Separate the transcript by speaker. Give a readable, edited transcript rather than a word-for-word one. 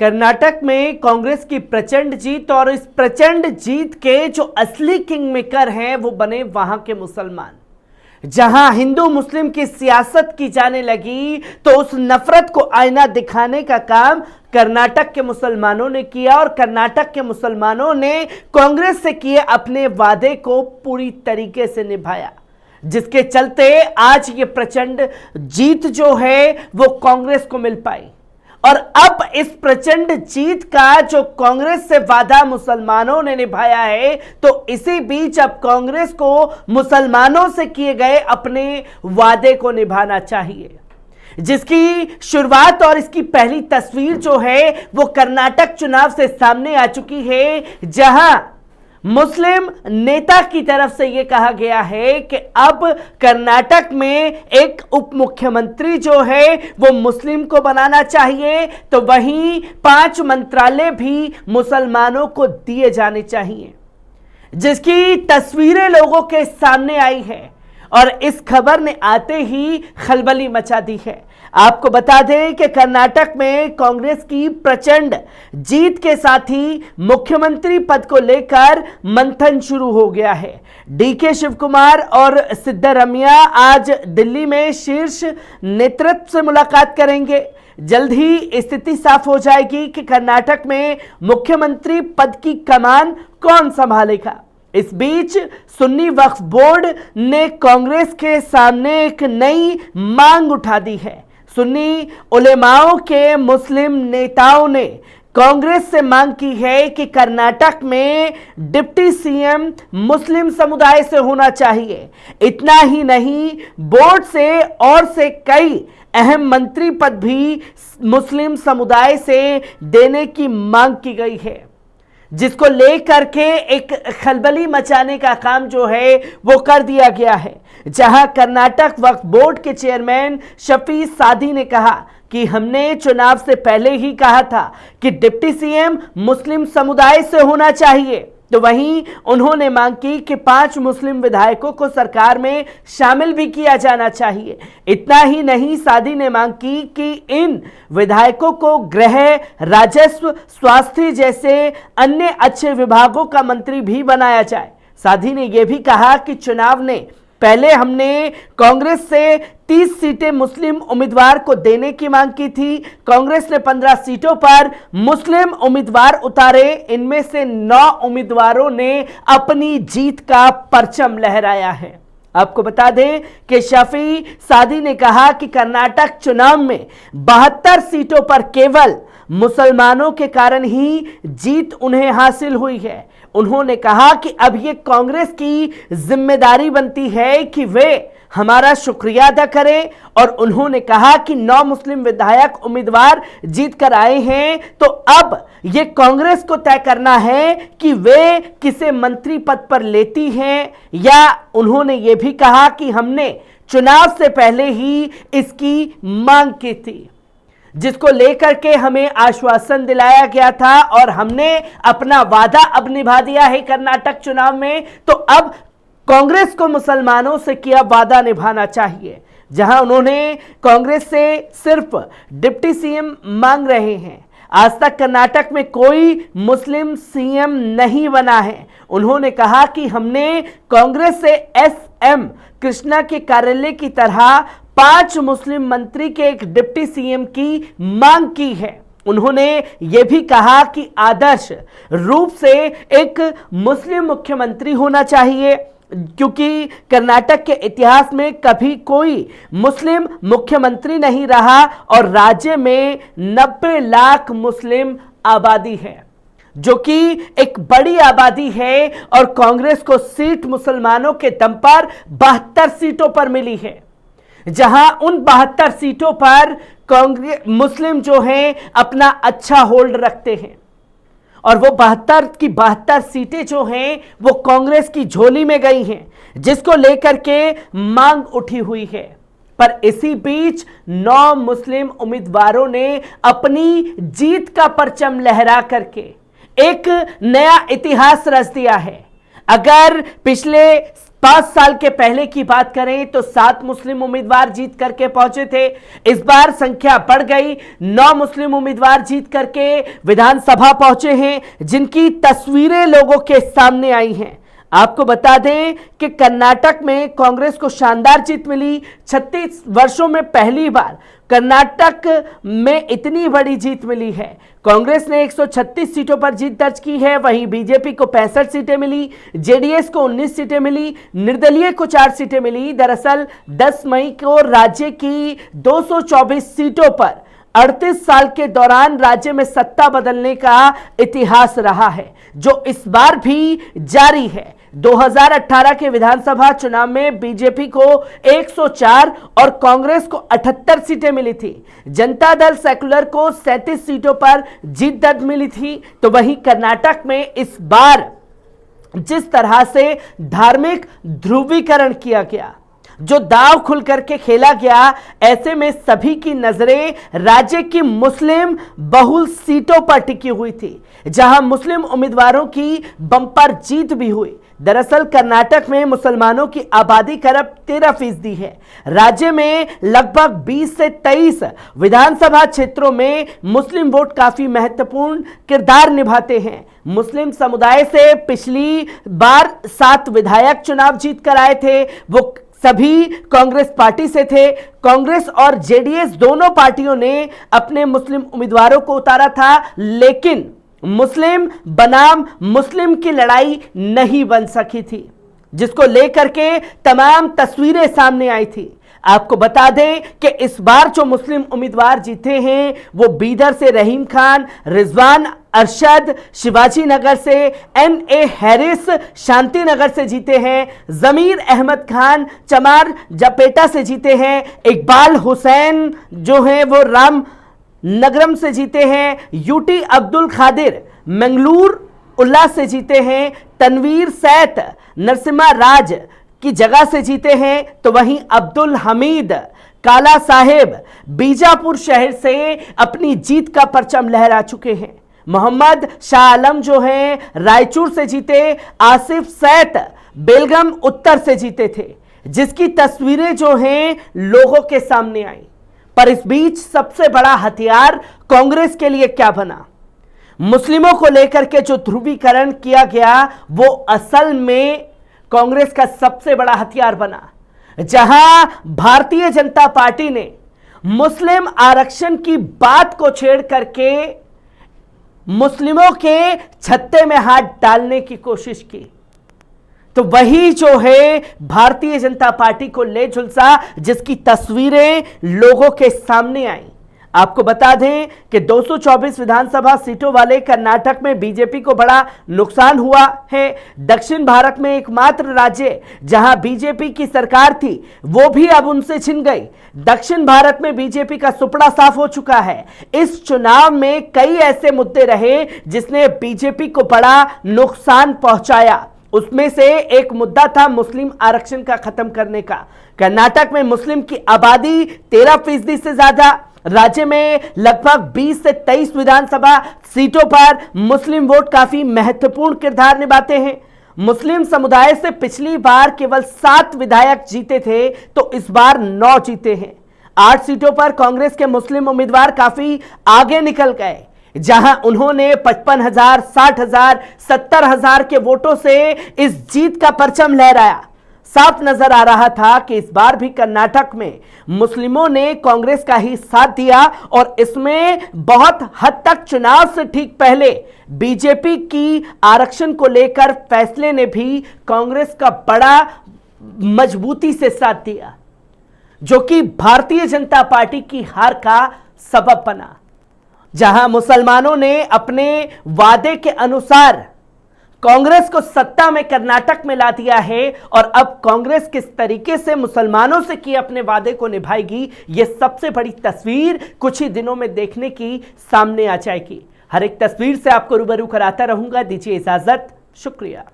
Speaker 1: कर्नाटक में कांग्रेस की प्रचंड जीत और इस प्रचंड जीत के जो असली किंग मेकर हैं वो बने वहां के मुसलमान। जहां हिंदू मुस्लिम की सियासत की जाने लगी तो उस नफरत को आईना दिखाने का काम कर्नाटक के मुसलमानों ने किया और कर्नाटक के मुसलमानों ने कांग्रेस से किए अपने वादे को पूरी तरीके से निभाया, जिसके चलते आज ये प्रचंड जीत जो है वो कांग्रेस को मिल पाई। और अब इस प्रचंड जीत का जो कांग्रेस से वादा मुसलमानों ने निभाया है, तो इसी बीच अब कांग्रेस को मुसलमानों से किए गए अपने वादे को निभाना चाहिए, जिसकी शुरुआत और इसकी पहली तस्वीर जो है वो कर्नाटक चुनाव से सामने आ चुकी है, जहां मुस्लिम नेता की तरफ से यह कहा गया है कि अब कर्नाटक में एक उप मुख्यमंत्री जो है वो मुस्लिम को बनाना चाहिए, तो वहीं 5 मंत्रालय भी मुसलमानों को दिए जाने चाहिए, जिसकी तस्वीरें लोगों के सामने आई है और इस खबर ने आते ही खलबली मचा दी है। आपको बता दें कि कर्नाटक में कांग्रेस की प्रचंड जीत के साथ ही मुख्यमंत्री पद को लेकर मंथन शुरू हो गया है। डीके शिवकुमार और सिद्धरमैया आज दिल्ली में शीर्ष नेतृत्व से मुलाकात करेंगे। जल्द ही स्थिति साफ हो जाएगी कि कर्नाटक में मुख्यमंत्री पद की कमान कौन संभालेगा। इस बीच सुन्नी वक्फ बोर्ड ने कांग्रेस के सामने एक नई मांग उठा दी है। सुन्नी उलेमाओं के मुस्लिम नेताओं ने कांग्रेस से मांग की है कि कर्नाटक में डिप्टी सीएम मुस्लिम समुदाय से होना चाहिए। इतना ही नहीं, बोर्ड से और से कई अहम मंत्री पद भी मुस्लिम समुदाय से देने की मांग की गई है, जिसको लेकर के एक खलबली मचाने का काम जो है वो कर दिया गया है। जहां कर्नाटक वक्फ बोर्ड के चेयरमैन शफी सादी ने कहा कि हमने चुनाव से पहले ही कहा था कि डिप्टी सीएम मुस्लिम समुदाय से होना चाहिए, तो वहीं उन्होंने मांग की कि 5 मुस्लिम विधायकों को सरकार में शामिल भी किया जाना चाहिए। इतना ही नहीं, सादी ने मांग की कि इन विधायकों को गृह, राजस्व, स्वास्थ्य जैसे अन्य अच्छे विभागों का मंत्री भी बनाया जाए। सादी ने यह भी कहा कि चुनाव ने पहले हमने कांग्रेस से 30 सीटें मुस्लिम उम्मीदवार को देने की मांग की थी। कांग्रेस ने 15 सीटों पर मुस्लिम उम्मीदवार उतारे। इनमें से 9 उम्मीदवारों ने अपनी जीत का परचम लहराया है। आपको बता दें कि शफी सादी ने कहा कि कर्नाटक चुनाव में 72 सीटों पर केवल मुसलमानों के कारण ही जीत उन्हें हासिल हुई है। उन्होंने कहा कि अब ये कांग्रेस की जिम्मेदारी बनती है कि वे हमारा शुक्रिया अदा करें, और उन्होंने कहा कि 9 मुस्लिम विधायक उम्मीदवार जीत कर आए हैं, तो अब ये कांग्रेस को तय करना है कि वे किसे मंत्री पद पर लेती हैं। या उन्होंने ये भी कहा कि हमने चुनाव से पहले ही इसकी मांग की थी, जिसको लेकर के हमें आश्वासन दिलाया गया था और हमने अपना वादा अब निभा दिया है कर्नाटक चुनाव में। तो अब कांग्रेस को मुसलमानों से किया वादा निभाना चाहिए। जहां उन्होंने कांग्रेस से सिर्फ डिप्टी सीएम मांग रहे हैं। आज तक कर्नाटक में कोई मुस्लिम सीएम नहीं बना है। उन्होंने कहा कि हमने कांग्रेस से एसएम कृष्णा के कार्यालय की तरह 5 मुस्लिम मंत्री के एक डिप्टी सीएम की मांग की है। उन्होंने यह भी कहा कि आदर्श रूप से एक मुस्लिम मुख्यमंत्री होना चाहिए, क्योंकि कर्नाटक के इतिहास में कभी कोई मुस्लिम मुख्यमंत्री नहीं रहा और राज्य में 90 लाख मुस्लिम आबादी है, जो कि एक बड़ी आबादी है। और कांग्रेस को सीट मुसलमानों के दम पर 72 सीटों पर मिली है, जहां उन 72 सीटों पर कांग्रेस मुस्लिम जो हैं अपना अच्छा होल्ड रखते हैं, और वो 72 की 72 सीटें जो हैं वो कांग्रेस की झोली में गई हैं, जिसको लेकर के मांग उठी हुई है। पर इसी बीच 9 मुस्लिम उम्मीदवारों ने अपनी जीत का परचम लहरा करके एक नया इतिहास रच दिया है। अगर पिछले 5 साल के पहले की बात करें तो 7 मुस्लिम उम्मीदवार जीत करके पहुंचे थे। इस बार संख्या बढ़ गई, 9 मुस्लिम उम्मीदवार जीत करके विधानसभा पहुंचे हैं, जिनकी तस्वीरें लोगों के सामने आई हैं। आपको बता दें कि कर्नाटक में कांग्रेस को शानदार जीत मिली। 36 वर्षों में पहली बार कर्नाटक में इतनी बड़ी जीत मिली है। कांग्रेस ने 136 सीटों पर जीत दर्ज की है, वहीं बीजेपी को 65 सीटें मिली, जेडीएस को 19 सीटें मिली, निर्दलीय को 4 सीटें मिली। दरअसल 10 मई को राज्य की 224 सीटों पर 38 साल के दौरान राज्य में सत्ता बदलने का इतिहास रहा है, जो इस बार भी जारी है। 2018 के विधानसभा चुनाव में बीजेपी को 104 और कांग्रेस को 78 सीटें मिली थी। जनता दल सेकुलर को 37 सीटों पर जीत दर्ज मिली थी। तो वहीं कर्नाटक में इस बार जिस तरह से धार्मिक ध्रुवीकरण किया गया, जो दांव खुल करके खेला गया, ऐसे में सभी की नजरें राज्य की मुस्लिम बहुल सीटों पर टिकी हुई थी, जहां मुस्लिम उम्मीदवारों की बम्पर जीत भी हुई। दरअसल कर्नाटक में मुसलमानों की आबादी करीब 13% है। राज्य में लगभग 20 से 23 विधानसभा क्षेत्रों में मुस्लिम वोट काफी महत्वपूर्ण किरदार निभाते हैं। मुस्लिम समुदाय से पिछली बार 7 विधायक चुनाव जीत कर आए थे, वो सभी कांग्रेस पार्टी से थे। कांग्रेस और जेडीएस दोनों पार्टियों ने अपने मुस्लिम उम्मीदवारों को उतारा था, लेकिन मुस्लिम बनाम मुस्लिम की लड़ाई नहीं बन सकी थी, जिसको लेकर के तमाम तस्वीरें सामने आई थी। आपको बता दें कि इस बार जो मुस्लिम उम्मीदवार जीते हैं वो बीदर से रहीम खान, रिजवान अरशद शिवाजी नगर से NA हैरिस शांति नगर से जीते हैं, जमीर अहमद खान चमार जपेटा से जीते हैं, इकबाल हुसैन जो है वो राम नगरम से जीते हैं, यूटी अब्दुल खादिर मंगलूर उल्ला से जीते हैं, तनवीर सैत नरसिम्हा राज की जगह से जीते हैं। तो वहीं अब्दुल हमीद काला साहेब बीजापुर शहर से अपनी जीत का परचम लहरा चुके हैं। मोहम्मद शाह आलम जो हैं रायचूर से जीते, आसिफ सैत बेलगम उत्तर से जीते थे, जिसकी तस्वीरें जो हैं लोगों के सामने आई। पर इस बीच सबसे बड़ा हथियार कांग्रेस के लिए क्या बना? मुस्लिमों को लेकर के जो ध्रुवीकरण किया गया वो असल में कांग्रेस का सबसे बड़ा हथियार बना, जहां भारतीय जनता पार्टी ने मुस्लिम आरक्षण की बात को छेड़ करके मुस्लिमों के छत्ते में हाथ डालने की कोशिश की। तो वही जो है भारतीय जनता पार्टी को ले झुलसा, जिसकी तस्वीरें लोगों के सामने आई। आपको बता दें कि 224 विधानसभा सीटों वाले कर्नाटक में बीजेपी को बड़ा नुकसान हुआ है। दक्षिण भारत में एकमात्र राज्य जहां बीजेपी की सरकार थी वो भी अब उनसे छिन गई। दक्षिण भारत में बीजेपी का सुपड़ा साफ हो चुका है। इस चुनाव में कई ऐसे मुद्दे रहे जिसने बीजेपी को बड़ा नुकसान पहुंचाया। उसमें से एक मुद्दा था मुस्लिम आरक्षण का खत्म करने का। कर्नाटक में मुस्लिम की आबादी 13% से ज्यादा, राज्य में लगभग 20 से 23 विधानसभा सीटों पर मुस्लिम वोट काफी महत्वपूर्ण किरदार निभाते हैं। मुस्लिम समुदाय से पिछली बार केवल 7 विधायक जीते थे, तो इस बार 9 जीते हैं। 8 सीटों पर कांग्रेस के मुस्लिम उम्मीदवार काफी आगे निकल गए, जहां उन्होंने 55,000, 60,000, 70,000 के वोटों से इस जीत का परचम लहराया। साफ नजर आ रहा था कि इस बार भी कर्नाटक में मुस्लिमों ने कांग्रेस का ही साथ दिया और इसमें बहुत हद तक चुनाव से ठीक पहले बीजेपी की आरक्षण को लेकर फैसले ने भी कांग्रेस का बड़ा मजबूती से साथ दिया, जो कि भारतीय जनता पार्टी की हार का सबब बना। जहां मुसलमानों ने अपने वादे के अनुसार कांग्रेस को सत्ता में कर्नाटक में ला दिया है और अब कांग्रेस किस तरीके से मुसलमानों से किए अपने वादे को निभाएगी, यह सबसे बड़ी तस्वीर कुछ ही दिनों में देखने की सामने आ जाएगी। हर एक तस्वीर से आपको रूबरू कराता रहूंगा। दीजिए इजाजत, शुक्रिया।